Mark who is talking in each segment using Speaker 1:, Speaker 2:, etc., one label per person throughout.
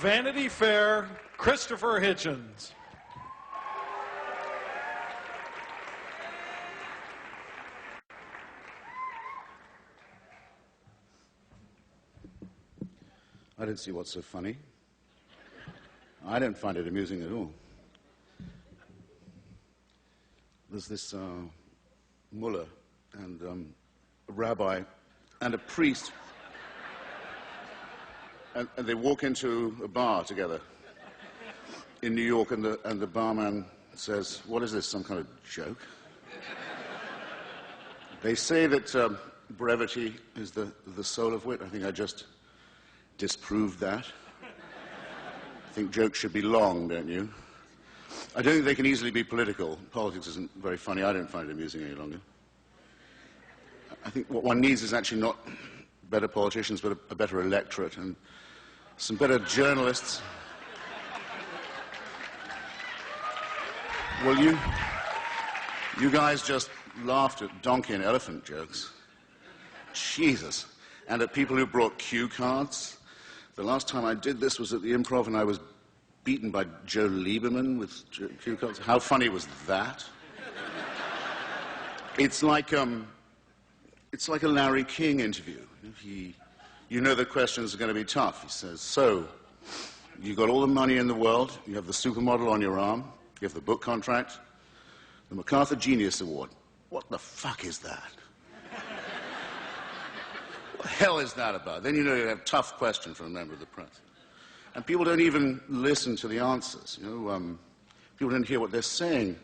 Speaker 1: Vanity Fair, Christopher Hitchens.
Speaker 2: I don't see what's so funny. I don't find it amusing at all. There's this mullah and a rabbi and a priest, and they walk into a bar together in New York, and the barman says, "What is this, some kind of joke?" They say that brevity is the soul of wit. I think I just disproved that. I think jokes should be long, don't you? I don't think they can easily be political. Politics isn't very funny. I don't find it amusing any longer. I think what one needs is actually not better politicians, but a better electorate and some better journalists. Well, you guys just laughed at donkey and elephant jokes. Jesus. And at people who brought cue cards. The last time I did this was at the Improv, and I was beaten by Joe Lieberman with cue cards. How funny was that? It's like a Larry King interview. You know the questions are going to be tough. He says, "So, you got all the money in the world, you have the supermodel on your arm, you have the book contract, the MacArthur Genius Award. What the fuck is that? What the hell is that about?" Then you know you have a tough question from a member of the press. And people don't even listen to the answers. People don't hear what they're saying.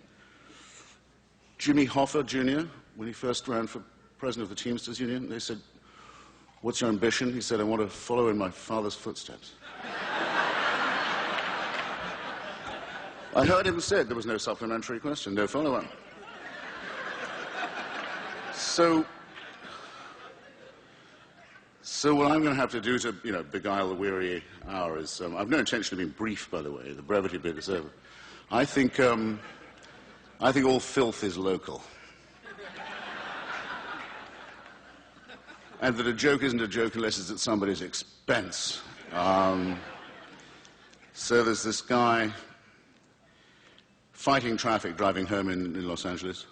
Speaker 2: Jimmy Hoffa Jr., when he first ran for president of the Teamsters Union, they said, "What's your ambition?" He said, "I want to follow in my father's footsteps." I heard him say there was no supplementary question, no follow-up. So what I'm going to have to do to, beguile the weary hour is, I've no intention of being brief, by the way. The brevity bit is over. I think all filth is local. And that a joke isn't a joke unless it's at somebody's expense. So there's this guy fighting traffic driving home in Los Angeles.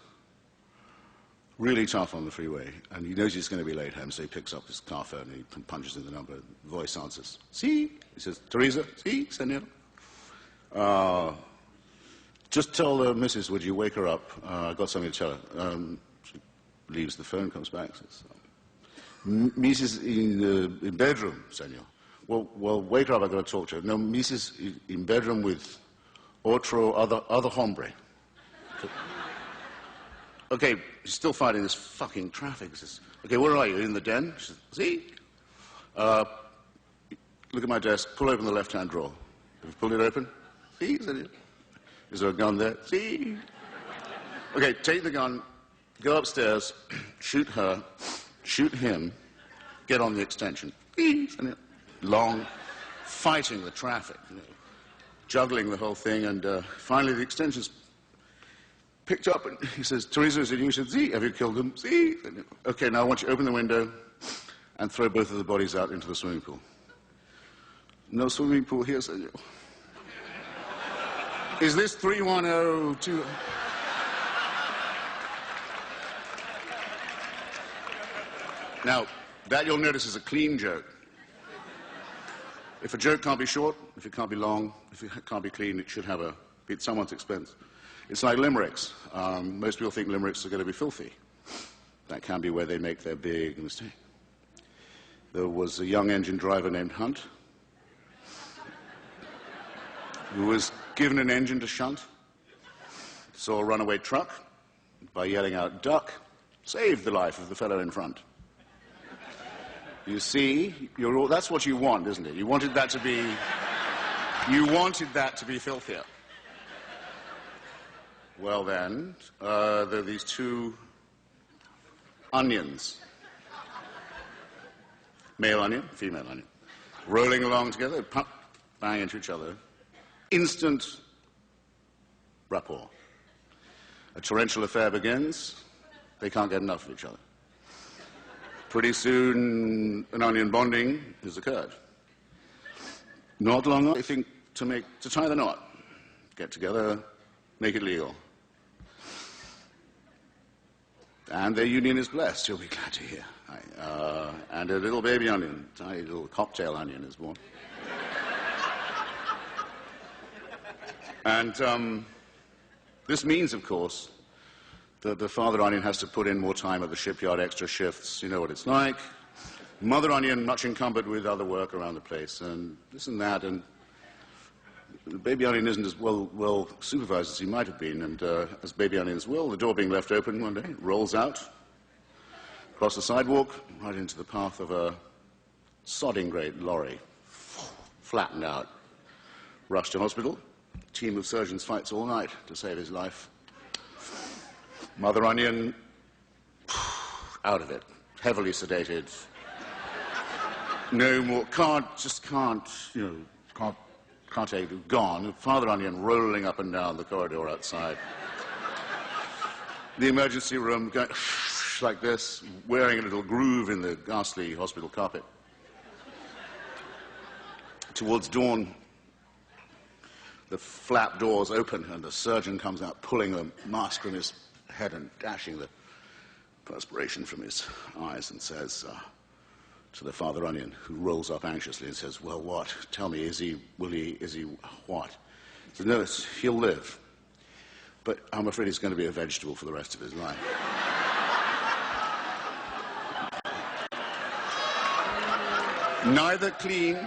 Speaker 2: Really tough on the freeway, and he knows he's going to be late home, so he picks up his car phone and he punches in the number. The voice answers, "Sí?" He says, "Teresa? Sí, señor? Just tell the missus, would you wake her up? I've got something to tell her." She leaves the phone, comes back, says, "Mrs. in bedroom, señor." Well, wake her up, I've got to talk to her. "No, Mrs. in bedroom with other hombre." "Okay, she's still fighting this fucking traffic." He says, "Okay, where are you? In the den?" She says, "See? Look at my desk. Pull open the left-hand drawer." "Have you pulled it open?" "See?" "Is there a gun there?" "See?" "Okay, take the gun, go upstairs, shoot her, shoot him, get on the extension." "See?" Long, fighting the traffic, juggling the whole thing, and finally the extension's picked up, and he says, "Teresa, is it you?" She said, "See, have you killed them?" "See." "Okay, now I want you to open the window and throw both of the bodies out into the swimming pool." "No swimming pool here, senor." "Is this 3102? Now, that you'll notice is a clean joke. If a joke can't be short, if it can't be long, if it can't be clean, it should be at someone's expense. It's like limericks. Most people think limericks are going to be filthy. That can be where they make their big mistake. There was a young engine driver named Hunt who was given an engine to shunt, saw a runaway truck, by yelling out, "Duck," saved the life of the fellow in front. You see, that's what you want, isn't it? You wanted that to be filthier. Well then, there are these two onions, male onion, female onion, rolling along together, bang into each other. Instant rapport. A torrential affair begins. They can't get enough of each other. Pretty soon, an onion bonding has occurred. Not long after, they think to tie the knot, get together, make it legal. And their union is blessed, you'll be glad to hear. And a little baby onion, tiny little cocktail onion is born. And this means, of course, that the father onion has to put in more time at the shipyard, extra shifts. You know what it's like. Mother onion, much encumbered with other work around the place, and this and that, and the baby onion isn't as well supervised as he might have been, and as baby onions will, the door being left open one day, rolls out, across the sidewalk, right into the path of a sodding great lorry, flattened out, rushed to hospital. A team of surgeons fights all night to save his life. Mother onion, out of it, heavily sedated. No more, can't take it, gone. Father onion rolling up and down the corridor outside. The emergency room going like this, wearing a little groove in the ghastly hospital carpet. Towards dawn, the flap doors open and the surgeon comes out, pulling the mask from his head and dashing the perspiration from his eyes, and says to the father onion, who rolls up anxiously and says, "Well, what? Tell me, is he what?" He says, "No, he'll live, but I'm afraid he's going to be a vegetable for the rest of his life." Neither clean,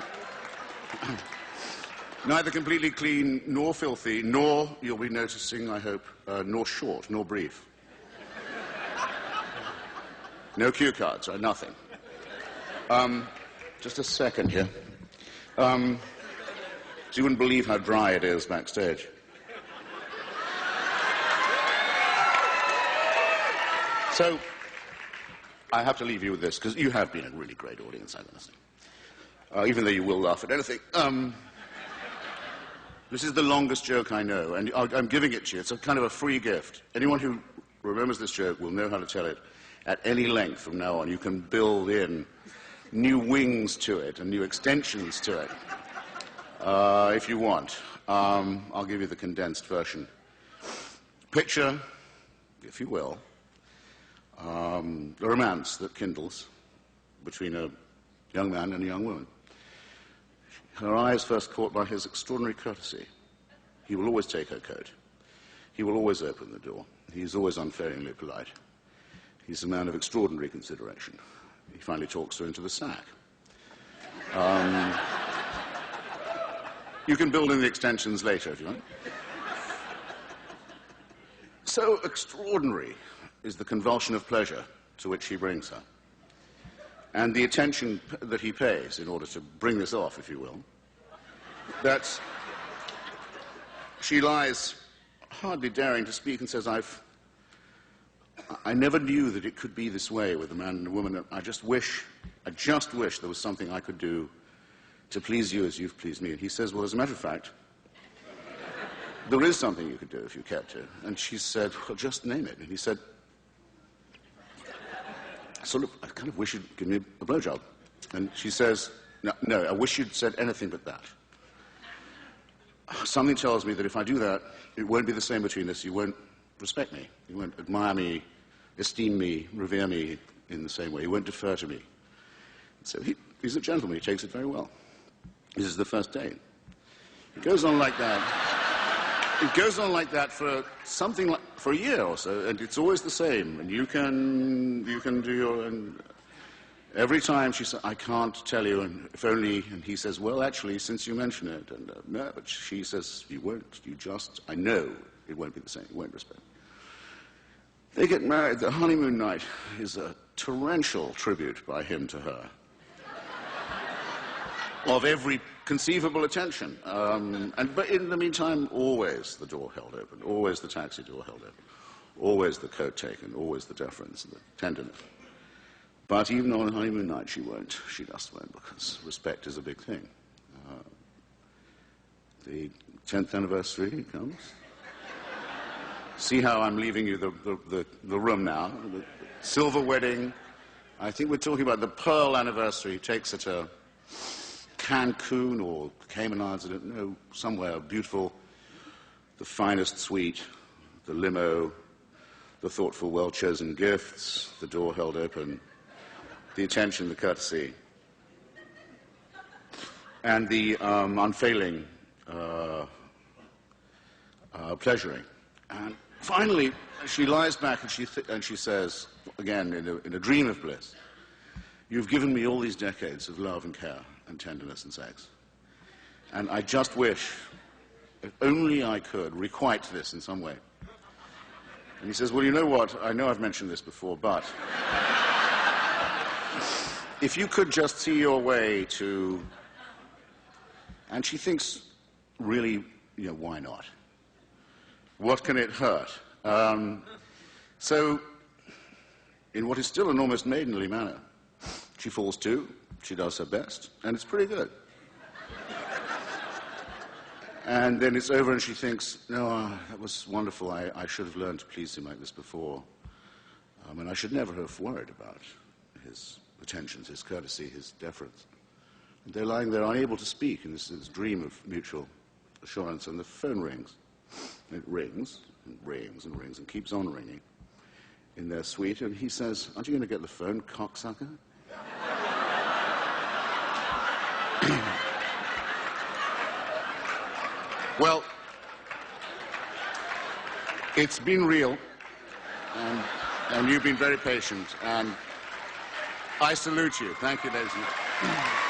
Speaker 2: neither completely clean, nor filthy, nor, you'll be noticing, I hope, nor short, nor brief. No cue cards, right? Nothing. Just a second here. So you wouldn't believe how dry it is backstage. So, I have to leave you with this, because you have been a really great audience, I've listened. Even though you will laugh at anything. This is the longest joke I know, and I'm giving it to you. It's a kind of a free gift. Anyone who remembers this joke will know how to tell it at any length from now on. You can build in new wings to it and new extensions to it, if you want. I'll give you the condensed version. Picture, if you will, the romance that kindles between a young man and a young woman. Her eye is first caught by his extraordinary courtesy. He will always take her coat. He will always open the door. He's always unfailingly polite. He's a man of extraordinary consideration. He finally talks her into the sack. You can build in the extensions later if you want. So extraordinary is the convulsion of pleasure to which he brings her, and the attention that he pays in order to bring this off, if you will, that she lies hardly daring to speak and says, I never knew that it could be this way with a man and a woman. I just wish there was something I could do to please you as you've pleased me. And he says, well, as a matter of fact, there is something you could do if you cared to. And she said, well, just name it. And he said, I kind of wish you'd give me a blowjob. And she says, no, I wish you'd said anything but that. Something tells me that if I do that, it won't be the same between us. You won't respect me. You won't admire me, esteem me, revere me in the same way. You won't defer to me. So he's a gentleman. He takes it very well. This is the first date. It goes on like that. It goes on like that for for a year or so, and it's always the same. And you can do your. And every time she says, "I can't tell you," and if only, and he says, "Well, actually, since you mention it," and no, but she says, "You won't. You just. I know it won't be the same. You won't respect." They get married. The honeymoon night is a torrential tribute by him to her, of every conceivable attention. But in the meantime, always the door held open, always the taxi door held open, always the coat taken, always the deference and the tenderness. But even on a honeymoon night, she won't. She just won't, because respect is a big thing. The 10th anniversary comes. See how I'm leaving you the room now? The silver wedding. I think we're talking about the pearl anniversary. He takes her to Cancun or Cayman Islands, I don't know, somewhere beautiful, the finest suite, the limo, the thoughtful, well-chosen gifts, the door held open, the attention, the courtesy, and the unfailing pleasuring. And finally, she lies back and she says, again, in a dream of bliss, "You've given me all these decades of love and care and tenderness and sex. And I just wish, if only I could, requite this in some way." And he says, "Well, you know what? I know I've mentioned this before, but if you could just see your way to..." And she thinks, really, why not? What can it hurt? So, in what is still an almost maidenly manner, she falls to, she does her best, and it's pretty good. And then it's over and she thinks, "No, that was wonderful. I should have learned to please him like this before. And I should never have worried about his attentions, his courtesy, his deference." And they're lying there unable to speak in this dream of mutual assurance, and the phone rings. And it rings and rings and rings and keeps on ringing in their suite, and he says, "Aren't you going to get the phone, cocksucker?" Well, it's been real, and you've been very patient, and I salute you. Thank you, ladies and gentlemen.